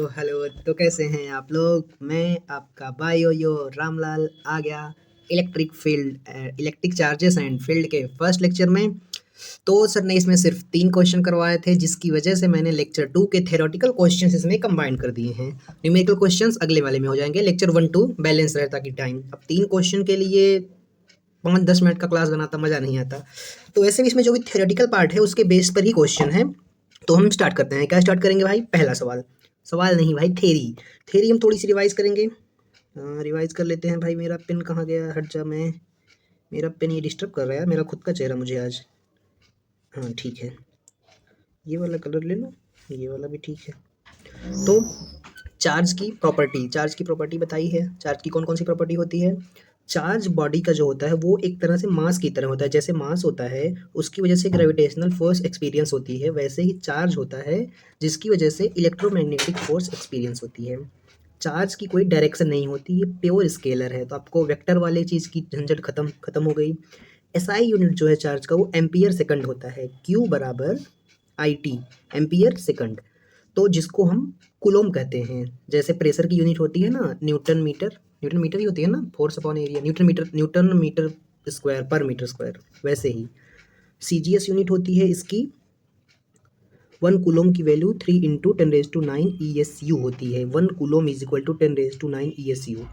Hello. तो कैसे हैं आप लोग? मैं आपका बायो रामलाल आ गया इलेक्ट्रिक चार्जेस एंड फील्ड के फर्स्ट लेक्चर में। तो सर ने इसमें सिर्फ 3 क्वेश्चन करवाए थे, जिसकी वजह से मैंने लेक्चर 2 के थ्योरेटिकल क्वेश्चंस इसमें कंबाइन कर दिए हैं। न्यूमेरिकल क्वेश्चंस अगले वाले में हो जाएंगे। लेक्चर 1-2 बैलेंस रहता कि टाइम। अब 3 क्वेश्चन के लिए 5-10 मिनट का क्लास बनाता मज़ा नहीं आता। तो ऐसे भी इसमें जो भी थ्योरेटिकल पार्ट है उसके बेस पर ही क्वेश्चन है। तो हम स्टार्ट करते हैं। क्या स्टार्ट करेंगे भाई? पहला सवाल नहीं भाई, थ्योरी हम थोड़ी सी रिवाइज करेंगे। रिवाइज कर लेते हैं भाई। मेरा पेन कहाँ गया? हट जा। मेरा पेन ये डिस्टर्ब कर रहा है यार, मेरा खुद का चेहरा मुझे आज। हाँ ठीक है, ये वाला कलर ले लो, ये वाला भी ठीक है। तो चार्ज की प्रॉपर्टी बताई है। चार्ज की कौन कौन सी प्रॉपर्टी होती है? चार्ज बॉडी का जो होता है वो एक तरह से मास की तरह होता है। जैसे मास होता है उसकी वजह से ग्रेविटेशनल फोर्स एक्सपीरियंस होती है, वैसे ही चार्ज होता है जिसकी वजह से इलेक्ट्रोमैग्नेटिक फोर्स एक्सपीरियंस होती है। चार्ज की कोई डायरेक्शन नहीं होती, ये प्योर स्केलर है। तो आपको वेक्टर वाले चीज़ की झंझट खत्म हो गई। एसआई यूनिट जो है चार्ज का वो एम्पियर सेकंड होता है। क्यू बराबर आई टी, एम्पियर सेकंड। तो जिसको हम कूलोम कहते हैं। जैसे प्रेशर की यूनिट होती है ना, न्यूटन मीटर ही होती है ना, force upon area, newton metre square पर मीटर स्क्वायर। वैसे ही सीजीएस यूनिट होती है इसकी 1 कूलोम की वैल्यू 3 × 10⁹ होती है। 1 कूलोम इज इक्वल टू 10⁹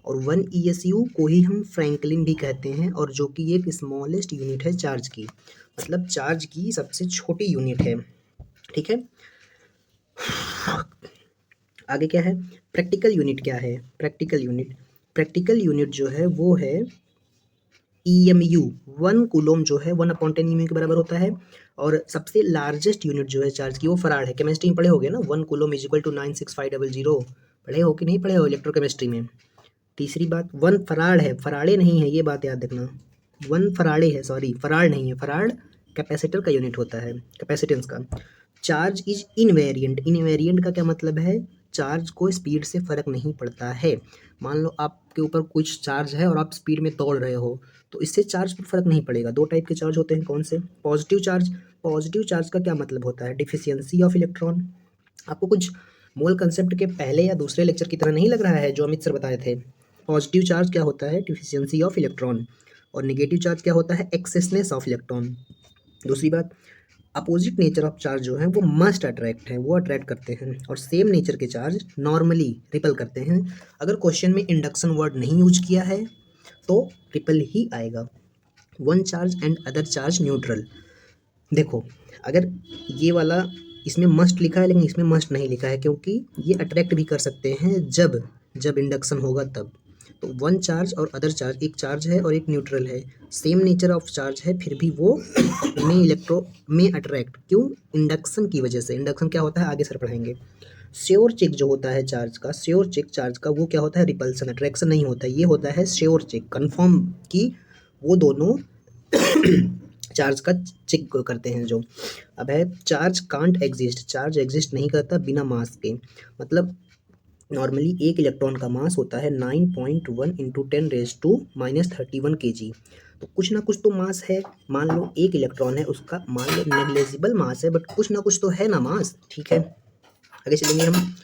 और 1 ESU को ही हम फ्रैंकलिन भी कहते हैं, और जो कि एक स्मॉलेस्ट यूनिट है चार्ज की, मतलब चार्ज की सबसे छोटी यूनिट है। ठीक है, आगे क्या है? प्रैक्टिकल यूनिट क्या है? प्रैक्टिकल यूनिट जो है वो है EMU। 1 कूलोम जो है 1/10 EMU के बराबर होता है। और सबसे लार्जेस्ट यूनिट जो है चार्ज की वो फराड है। केमिस्ट्री में पढ़े होगे ना, 1 कूलोम इज इक्वल टू 96500। पढ़े हो कि नहीं पढ़े हो इलेक्ट्रोकेमिस्ट्री में? तीसरी बात, 1 फराड है, फराड़े नहीं है, ये बात याद रखना। 1 फराड़े है, सॉरी फराड नहीं है। फराड कैपेसिटर का यूनिट होता है, कैपेसिटेंस का। चार्ज इज इनवेरिएंट का क्या मतलब है? चार्ज को स्पीड से फ़र्क नहीं पड़ता है। मान लो आपके ऊपर कुछ चार्ज है और आप स्पीड में दौड़ रहे हो, तो इससे चार्ज पर फ़र्क नहीं पड़ेगा। 2 टाइप के चार्ज होते हैं, कौन से? पॉजिटिव चार्ज का क्या मतलब होता है? Deficiency of electron. आपको कुछ मोल कंसेप्ट के पहले या दूसरे लेक्चर की तरह नहीं लग रहा है जो अमित सर बताए थे? पॉजिटिव चार्ज क्या होता है? Deficiency of electron. और नेगेटिव चार्ज क्या होता है? एक्सेसनेस ऑफ इलेक्ट्रॉन। दूसरी बात, अपोजिट नेचर ऑफ चार्ज जो है वो मस्ट अट्रैक्ट है, वो अट्रैक्ट करते हैं, और सेम नेचर के चार्ज नॉर्मली रिपल करते हैं। अगर क्वेश्चन में इंडक्शन वर्ड नहीं यूज किया है तो रिपल ही आएगा। 1 charge and other charge neutral. देखो, अगर ये वाला इसमें मस्ट लिखा है लेकिन इसमें मस्ट नहीं लिखा है, क्योंकि ये अट्रैक्ट भी कर सकते हैं जब इंडक्शन होगा तब। तो 1 चार्ज और अदर चार्ज, एक चार्ज है और एक न्यूट्रल है, सेम नेचर ऑफ चार्ज है, फिर भी वो में अट्रैक्ट क्यों? इंडक्शन की वजह से। इंडक्शन क्या होता है आगे सर पढ़ाएंगे। श्योर चेक जो होता है चार्ज का, श्योर चेक चार्ज का वो क्या होता है? रिपल्सन, अट्रैक्शन नहीं होता है। ये होता है श्योर चेक, कंफर्म कि वो दोनों चार्ज का चेक करते हैं जो। अब है charge can't exist, charge exist नहीं करता बिना मास के। मतलब नॉर्मली एक इलेक्ट्रॉन का मास होता है 9.1 × 10⁻31 kg। तो कुछ ना कुछ तो मास है। मान लो एक इलेक्ट्रॉन है, उसका मान लो नेग्लेजिबल मास है, बट कुछ ना कुछ तो है ना मास। ठीक है, आगे चलेंगे हम।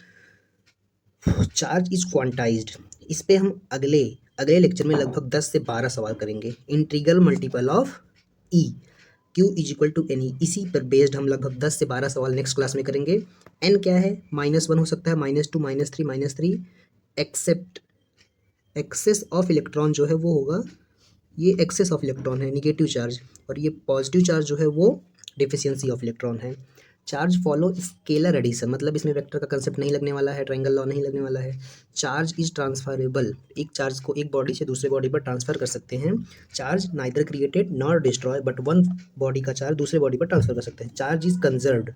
चार्ज इज क्वांटाइज्ड, इस पे हम अगले लेक्चर में लगभग 10 से 12 सवाल करेंगे। Integral multiple of E, Q is equal to N E, इसी पर बेस्ड हम लगभग 10 से 12 सवाल नेक्स्ट क्लास में करेंगे। n क्या है? -1 हो सकता है, -2, -3 एक्सेप्ट एक्सेस ऑफ इलेक्ट्रॉन जो है वो होगा, ये एक्सेस ऑफ इलेक्ट्रॉन है, निगेटिव चार्ज, और ये पॉजिटिव चार्ज जो है वो डिफिशियंसी ऑफ इलेक्ट्रॉन है। चार्ज फॉलो स्केलर एडिशन, मतलब इसमें वेक्टर का कंसेप्ट नहीं लगने वाला है, ट्रायंगल लॉ नहीं लगने वाला है। चार्ज इज ट्रांसफरेबल, एक चार्ज को एक बॉडी से दूसरे बॉडी पर ट्रांसफर कर सकते हैं। Charge neither created nor destroy, but 1 body का चार्ज दूसरे बॉडी पर ट्रांसफर कर सकते हैं। चार्ज इज कंजर्व्ड,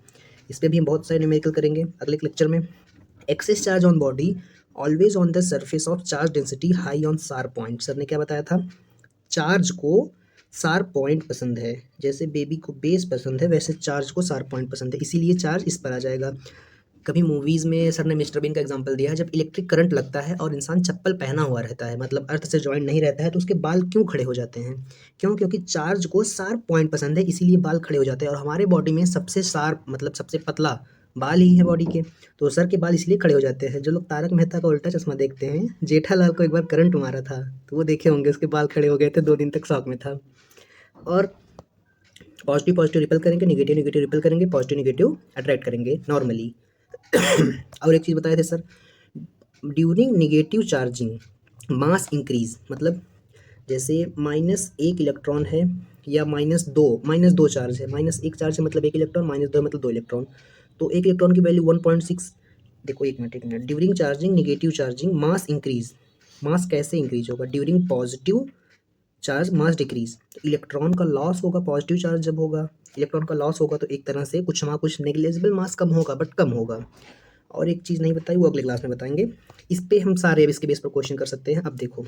इस पर भी हम बहुत सारे न्यूमेरिकल करेंगे अगले लेक्चर में। Excess charge on body always on the surface of charge density high on sharp point. Sir ने क्या बताया था? चार्ज को शार्प पॉइंट पसंद है, जैसे बेबी को बेस पसंद है वैसे चार्ज को शार्प पॉइंट पसंद है, इसीलिए चार्ज इस पर आ जाएगा। कभी मूवीज़ में सर ने मिस्टर बीन का एग्जांपल दिया है, जब इलेक्ट्रिक करंट लगता है और इंसान चप्पल पहना हुआ रहता है, मतलब अर्थ से जॉइंट नहीं रहता है, तो उसके बाल क्यों खड़े हो जाते हैं? क्यों? क्योंकि चार्ज को शार्प पॉइंट पसंद है, इसीलिए बाल खड़े हो जाते हैं। और हमारे बॉडी में सबसे शार्प मतलब सबसे पतला बाल ही हैं बॉडी के, तो सर के बाल इसलिए खड़े हो जाते हैं। जो लोग तारक मेहता का उल्टा चश्मा देखते हैं, जेठालाल को एक बार करंट मारा था, तो वो देखे होंगे, उसके बाल खड़े हो गए थे, 2 दिन तक शॉक में था। और पॉजिटिव पॉजिटिव रिपेल करेंगे, नेगेटिव नेगेटिव रिपेल करेंगे, पॉजिटिव नेगेटिव अट्रैक्ट करेंगे नॉर्मली। और एक चीज़ बताए थे sir, during negative charging mass increase, मतलब जैसे -1 इलेक्ट्रॉन है या -2 चार्ज है, -1 चार्ज है मतलब 1 इलेक्ट्रॉन, -2 मतलब 2 इलेक्ट्रॉन, तो 1 इलेक्ट्रॉन की वैल्यू 1.6। देखो एक minute, during charging negative charging mass increase, mass कैसे इंक्रीज होगा, during positive charge mass decrease, तो इलेक्ट्रॉन का लॉस होगा, पॉजिटिव चार्ज जब होगा, इलेक्ट्रॉन का लॉस होगा, तो एक तरह से कुछ ना कुछ नेग्लिजिबल मास कम होगा, बट कम होगा। और एक चीज़ नहीं बताई, वो अगले क्लास में बताएंगे। इस पे हम सारे अब इसके बेस पर क्वेश्चन कर सकते हैं। अब देखो,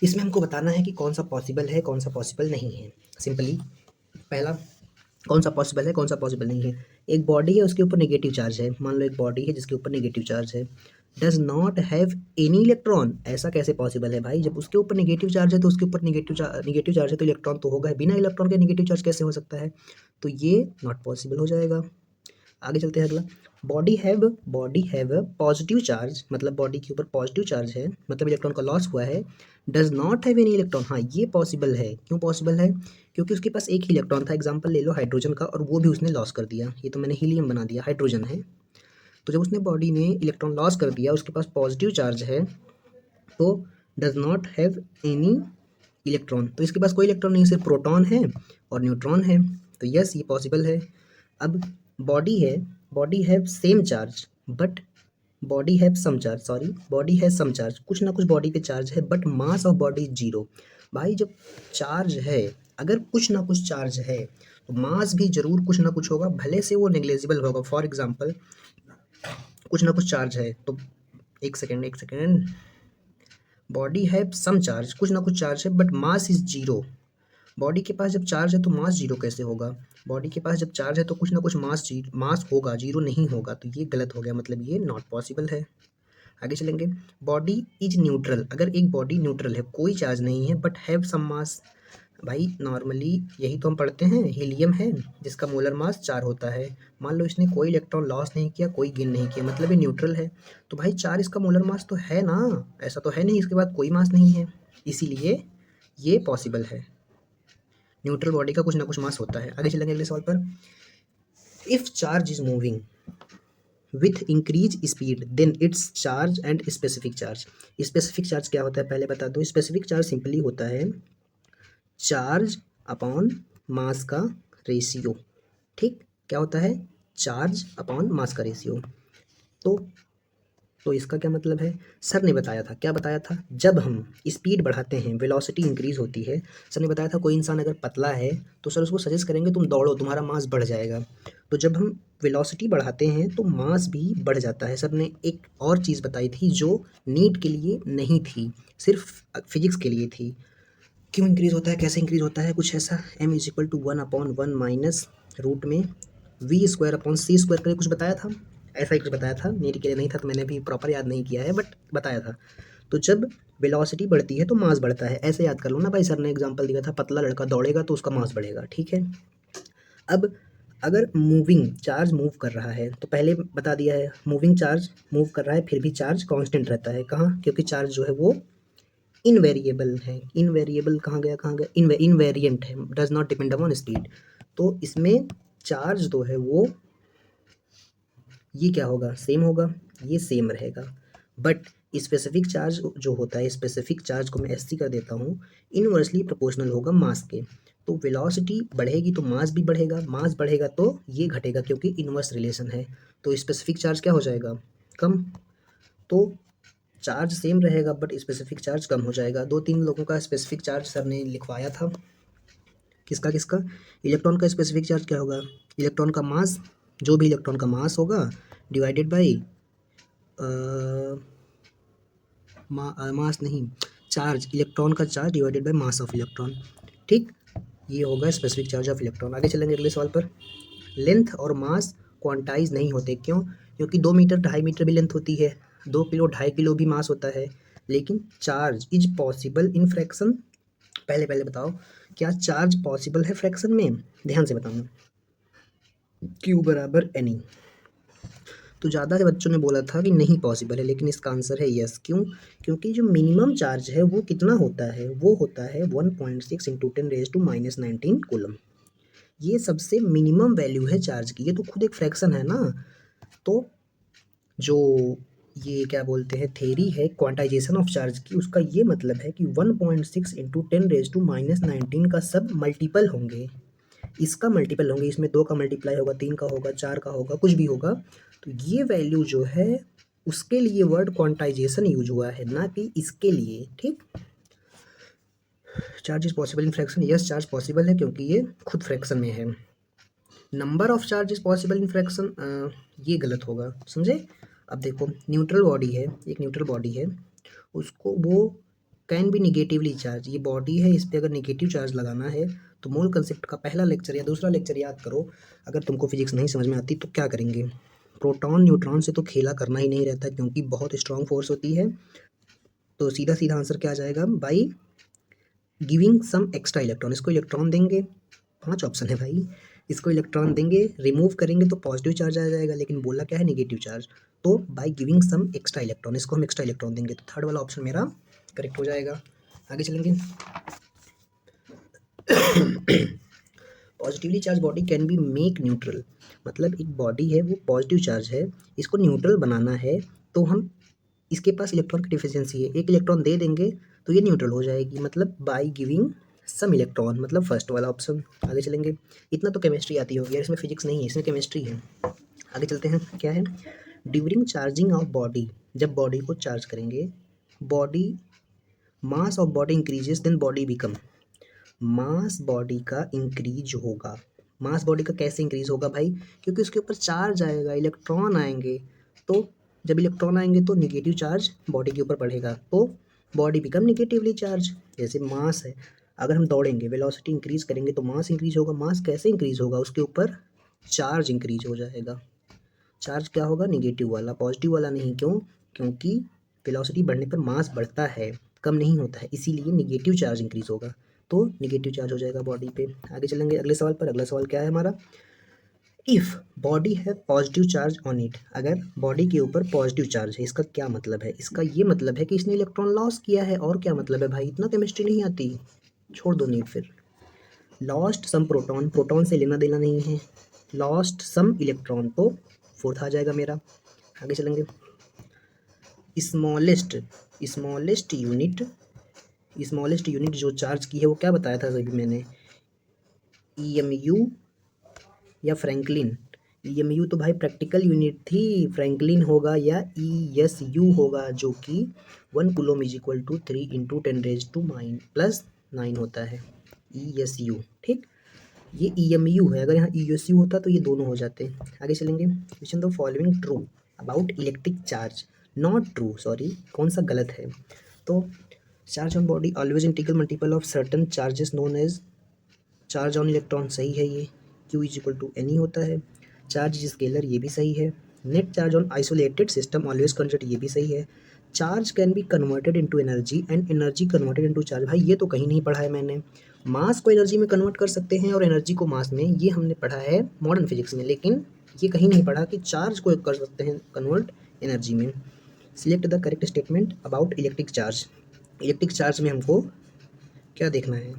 इसमें हमको बताना है कि कौन सा पॉसिबल है, कौन सा पॉसिबल नहीं है। सिंपली पहला, कौन सा पॉसिबल है, कौन सा पॉसिबल नहीं है। एक बॉडी है, उसके ऊपर नेगेटिव चार्ज है, मान लो एक बॉडी है जिसके ऊपर नेगेटिव चार्ज है, does not have any electron, ऐसा कैसे पॉसिबल है भाई, जब उसके ऊपर नेगेटिव चार्ज है तो उसके ऊपर नेगेटिव चार्ज है तो इलेक्ट्रॉन तो होगा, बिना इलेक्ट्रॉन के नेगेटिव चार्ज कैसे हो सकता है, तो ये नॉट पॉसिबल हो जाएगा। आगे चलते हैं अगला, बॉडी हैव पॉजिटिव चार्ज, मतलब बॉडी के ऊपर पॉजिटिव चार्ज है, मतलब इलेक्ट्रॉन का लॉस हुआ है, does not have any electron, हाँ ये पॉसिबल है। क्यों पॉसिबल है, क्योंकि उसके पास एक ही इलेक्ट्रॉन था, एग्जांपल ले लो हाइड्रोजन का, और वो भी उसने लॉस कर दिया, ये तो मैंने हीलियम बना दिया, हाइड्रोजन है। तो जब उसने बॉडी ने इलेक्ट्रॉन लॉस कर दिया, उसके पास पॉजिटिव चार्ज है, तो does not have any electron, तो इसके पास कोई इलेक्ट्रॉन नहीं, सिर्फ प्रोटॉन है और न्यूट्रॉन है, तो यस ये पॉसिबल है। अब बॉडी है, body have same charge but body have some charge, sorry body has some charge, कुछ ना कुछ बॉडी पे चार्ज है, but mass of body is zero. भाई जब चार्ज है, अगर कुछ ना कुछ चार्ज है तो मास भी जरूर कुछ ना कुछ होगा, भले से वो नेग्लेजिबल होगा। फॉर एग्जाम्पल कुछ ना कुछ चार्ज है, तो एक second, body have some charge, कुछ ना कुछ चार्ज है, but mass is zero. Body के पास जब चार्ज है तो मास जीरो कैसे होगा, बॉडी के पास जब चार्ज है तो कुछ ना कुछ मास होगा, जीरो नहीं होगा, तो ये गलत हो गया, मतलब ये नॉट पॉसिबल है। आगे चलेंगे, बॉडी इज न्यूट्रल, अगर एक बॉडी न्यूट्रल है, कोई चार्ज नहीं है, बट हैव सम मास, भाई नॉर्मली यही तो हम पढ़ते हैं, हीलियम है जिसका मोलर मास 4 होता है, मान लो इसने कोई इलेक्ट्रॉन लॉस नहीं किया, कोई गेन नहीं किया, मतलब ये न्यूट्रल है, तो भाई 4 इसका मोलर मास तो है ना, ऐसा तो है नहीं इसके बाद कोई मास नहीं है, इसीलिए ये पॉसिबल है, न्यूट्रल बॉडी का कुछ ना कुछ मास होता है। आगे चलेंगे अगले सवाल पर, if charge is moving with increase speed then its charge and specific charge, specific charge क्या होता है पहले बता दो। स्पेसिफिक चार्ज सिंपली होता है चार्ज अपॉन मास का रेशियो, ठीक, क्या होता है, चार्ज अपॉन मास का रेशियो। तो इसका क्या मतलब है, सर ने बताया था, क्या बताया था, जब हम स्पीड बढ़ाते हैं वेलोसिटी इंक्रीज होती है। सर ने बताया था कोई इंसान अगर पतला है तो सर उसको सजेस्ट करेंगे तुम दौड़ो, तुम्हारा मास बढ़ जाएगा, तो जब हम वेलोसिटी बढ़ाते हैं तो मास भी बढ़ जाता है। सर ने एक और चीज़ बताई थी जो नीट के लिए नहीं थी, सिर्फ फिजिक्स के लिए थी। क्यों इंक्रीज होता है, कैसे इंक्रीज होता है, कुछ ऐसा, m=1/1 माइनस रूट में v² अपॉन c² करके कुछ बताया था, ऐसा ही कुछ बताया था, मेरे के लिए नहीं था तो मैंने भी प्रॉपर याद नहीं किया है, बट बताया था। तो जब वेलोसिटी बढ़ती है तो मास बढ़ता है, ऐसे याद कर लो ना भाई, सर ने एग्जांपल दिया था, पतला लड़का दौड़ेगा तो उसका मास बढ़ेगा, ठीक है। अब अगर मूविंग चार्ज मूव कर रहा है, तो पहले बता दिया है मूविंग चार्ज मूव कर रहा है फिर भी चार्ज कांस्टेंट रहता है, कहाँ, क्योंकि चार्ज जो है वो इनवेरिएबल है, इनवेरिएबल कहाँ गया, इनवेरिएंट है, does not depend upon speed, तो इसमें चार्ज तो है वो, ये क्या होगा, सेम होगा, ये सेम रहेगा, बट स्पेसिफिक चार्ज जो होता है, स्पेसिफिक चार्ज को मैं एस सी कर देता हूँ, इनवर्सली प्रोपोर्शनल होगा मास के, तो वेलोसिटी बढ़ेगी तो मास भी बढ़ेगा, मास बढ़ेगा तो ये घटेगा, क्योंकि इनवर्स रिलेशन है, तो स्पेसिफिक चार्ज क्या हो जाएगा, कम, तो चार्ज सेम रहेगा बट स्पेसिफिक चार्ज कम हो जाएगा। 2-3 लोगों का स्पेसिफिक चार्ज सर ने लिखवाया था, किसका किसका, इलेक्ट्रॉन का स्पेसिफिक चार्ज क्या होगा, इलेक्ट्रॉन का मास, जो भी इलेक्ट्रॉन का मास होगा डिवाइडेड बाई मास नहीं, चार्ज, इलेक्ट्रॉन का charge divided by mass of electron, ठीक, ये होगा स्पेसिफिक चार्ज ऑफ इलेक्ट्रॉन। आगे चलेंगे अगले सवाल पर, लेंथ और मास क्वांटाइज नहीं होते, क्यों, क्योंकि 2 मीटर 2.5 मीटर भी लेंथ होती है, 2 किलो 2.5 किलो भी मास होता है, लेकिन charge is possible in fraction, पहले पहले बताओ क्या चार्ज पॉसिबल है फ्रैक्शन में, ध्यान से बताना, क्यू बराबर एनी। तो ज़्यादा से बच्चों ने बोला था कि नहीं पॉसिबल है, लेकिन इसका आंसर है यस। क्यों? क्योंकि जो मिनिमम चार्ज है वो कितना होता है, वो होता है 1.6 इंटू 10⁻⁻19 कूलम। ये सबसे मिनिमम वैल्यू है चार्ज की, ये तो खुद एक फ्रैक्शन है ना। तो जो ये क्या बोलते हैं थेरी है क्वांटाइजेशन ऑफ चार्ज की, उसका ये मतलब है कि 1.6 इंटू 10⁻⁻19 का सब मल्टीपल होंगे, इसका मल्टीपल होंगे, इसमें 2 का मल्टीप्लाई होगा, 3 का होगा, 4 का होगा, कुछ भी होगा। तो ये वैल्यू जो है उसके लिए वर्ड क्वांटाइजेशन यूज हुआ है, ना कि इसके लिए। ठीक। Charge is possible in fraction, yes charge possible है क्योंकि ये खुद फ्रैक्शन में है। Number of charge is possible in fraction, ये गलत होगा, समझे। अब देखो न्यूट्रल बॉडी है, एक न्यूट्रल बॉडी है, उसको वो कैन बी निगेटिवली चार्ज, ये बॉडी है, इस पर अगर निगेटिव चार्ज लगाना है तो मोल कंसेप्ट का पहला लेक्चर या दूसरा लेक्चर याद करो। अगर तुमको फिजिक्स नहीं समझ में आती तो क्या करेंगे, प्रोटॉन न्यूट्रॉन से तो खेला करना ही नहीं रहता क्योंकि बहुत स्ट्रांग फोर्स होती है। तो सीधा सीधा आंसर क्या आ जाएगा, by giving some extra electron, इसको इलेक्ट्रॉन देंगे, 5 ऑप्शन है भाई, इसको इलेक्ट्रॉन देंगे, रिमूव करेंगे तो पॉजिटिव चार्ज आ जाएगा, लेकिन बोला क्या है नेगेटिव चार्ज। तो by giving some extra electron, इसको हम एक्स्ट्रा इलेक्ट्रॉन देंगे, तो थर्ड वाला ऑप्शन मेरा करेक्ट हो जाएगा। आगे चलेंगे। Positively charge body can be make neutral, मतलब एक बॉडी है वो पॉजिटिव चार्ज है, इसको न्यूट्रल बनाना है, तो हम इसके पास इलेक्ट्रॉन की डिफिशियंसी है, एक इलेक्ट्रॉन दे देंगे तो ये न्यूट्रल हो जाएगी, मतलब बाय गिविंग सम इलेक्ट्रॉन, मतलब फर्स्ट वाला ऑप्शन। आगे चलेंगे। इतना तो केमिस्ट्री आती होगी यार, इसमें फिजिक्स नहीं है, इसमें केमिस्ट्री है। आगे चलते हैं, क्या है, ड्यूरिंग चार्जिंग ऑफ बॉडी, जब बॉडी को चार्ज करेंगे, body mass of body increases then body become, mass body का इंक्रीज होगा। मास बॉडी का कैसे इंक्रीज होगा भाई, क्योंकि उसके ऊपर चार्ज आएगा, इलेक्ट्रॉन आएंगे, तो जब इलेक्ट्रॉन आएंगे तो निगेटिव चार्ज बॉडी के ऊपर बढ़ेगा, तो बॉडी बिकम निगेटिवली चार्ज। जैसे मास है, अगर हम दौड़ेंगे, वेलोसिटी इंक्रीज करेंगे तो मास इंक्रीज होगा, मास कैसे इंक्रीज होगा, उसके ऊपर चार्ज इंक्रीज हो जाएगा। चार्ज क्या होगा, निगेटिव वाला, पॉजिटिव वाला नहीं। क्यों? क्योंकि वेलोसिटी बढ़ने पर मास बढ़ता है, कम नहीं होता है, इसीलिए निगेटिव चार्ज इंक्रीज होगा, तो निगेटिव चार्ज हो जाएगा बॉडी पे। आगे चलेंगे अगले सवाल पर। अगला सवाल क्या है हमारा, इफ़ बॉडी है पॉजिटिव चार्ज ऑन इट, अगर बॉडी के ऊपर पॉजिटिव चार्ज है, इसका क्या मतलब है, इसका ये मतलब है कि इसने इलेक्ट्रॉन लॉस किया है, और क्या मतलब है भाई, इतना केमिस्ट्री नहीं आती, छोड़ दो नीट फिर। लॉस्ट सम प्रोटॉन, प्रोटॉन से लेना देना नहीं है, लॉस्ट सम इलेक्ट्रॉन, तो फोर्थ आ जाएगा मेरा। आगे चलेंगे। Smallest, smallest unit, smallest unit जो चार्ज की है वो क्या बताया था अभी मैंने, ईएमयू या फ्रैंकलिन। ईएमयू तो भाई प्रैक्टिकल यूनिट थी, फ्रैंकलिन होगा या ईएसयू होगा, जो कि 1 coulomb is equal to 3 into 10⁻⁻9 होता है, ईएसयू। ठीक, ये ईएमयू है, अगर यहाँ ईएसयू होता तो ये दोनों हो जाते। आगे चलेंगे। Question the following true about electric charge, not true, sorry, कौन सा गलत है। तो charge on body always integral multiple of certain charges known as charge on electron, सही है ये, Q is equal to N ही होता है। चार्ज स्केलर, ये भी सही है। Net charge on isolated system always conserved, ये भी सही है। Charge can be converted into energy and energy converted into charge, भाई ये तो कहीं नहीं पढ़ा है मैंने। मास को एनर्जी में कन्वर्ट कर सकते हैं और एनर्जी को मास में, ये हमने पढ़ा है मॉडर्न फिजिक्स में, लेकिन ये कहीं नहीं पढ़ा कि चार्ज को कर सकते हैं कन्वर्ट एनर्जी में। Select the correct statement about electric charge, electric charge में हमको क्या देखना है,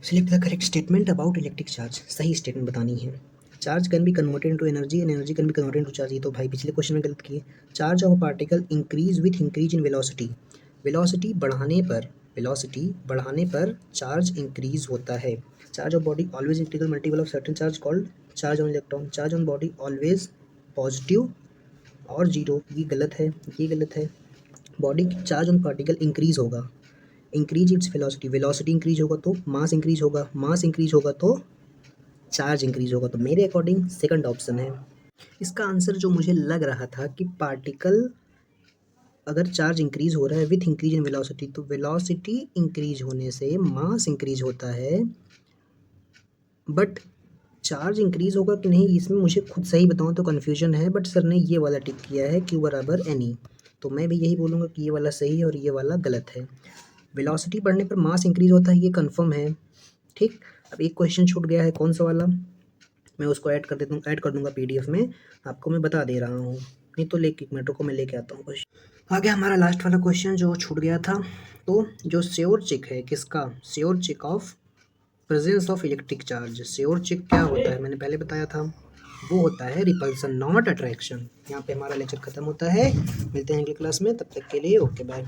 select the correct statement about electric charge, सही स्टेटमेंट बतानी है। Charge can be converted into energy and energy can be converted into charge, ये तो भाई पिछले क्वेश्चन में गलत किए। Charge of particle increase with increase in velocity, velocity बढ़ाने पर, वेलोसिटी बढ़ाने पर चार्ज इंक्रीज होता है। Charge of body always integral multiple of certain charge called charge on electron, charge on body always positive और जीरो, ये गलत है, ये गलत है। Body charge on particle increase होगा, increase its velocity, velocity increase होगा तो मास इंक्रीज होगा, मास इंक्रीज होगा तो चार्ज इंक्रीज होगा, तो मेरे अकॉर्डिंग सेकंड ऑप्शन है। इसका आंसर जो मुझे लग रहा था कि पार्टिकल अगर चार्ज इंक्रीज हो रहा है विथ इंक्रीज इन वेलोसिटी, तो वेलोसिटी इंक्रीज होने से मास इंक्रीज होता है, बट चार्ज इंक्रीज होगा कि नहीं इसमें मुझे खुद सही बताऊँ तो कन्फ्यूजन है, बट सर ने ये वाला टिक किया है क्यू बराबर एन ई, तो मैं भी यही बोलूँगा कि ये वाला सही है और ये वाला गलत है। वेलोसिटी बढ़ने पर मास इंक्रीज होता है, ये कंफर्म है। ठीक, अब एक क्वेश्चन छूट गया है, कौन सा वाला, मैं उसको ऐड कर दूँगा पीडीएफ में, आपको मैं बता दे रहा हूँ। नहीं तो लेके 1 मिनट रुको, मैं लेके आता हूँ क्वेश्चन। आ गया हमारा लास्ट वाला क्वेश्चन जो छूट गया था। तो जो श्योर-चेक है किसका? Sure-check of presence of electric charge. Sure-check क्या होता है मैंने पहले बताया था, वो होता है रिपल्सन नॉट अट्रैक्शन। यहाँ पे हमारा लेक्चर खत्म होता है। मिलते हैं अगली क्लास में, तब तक के लिए ओके बाय।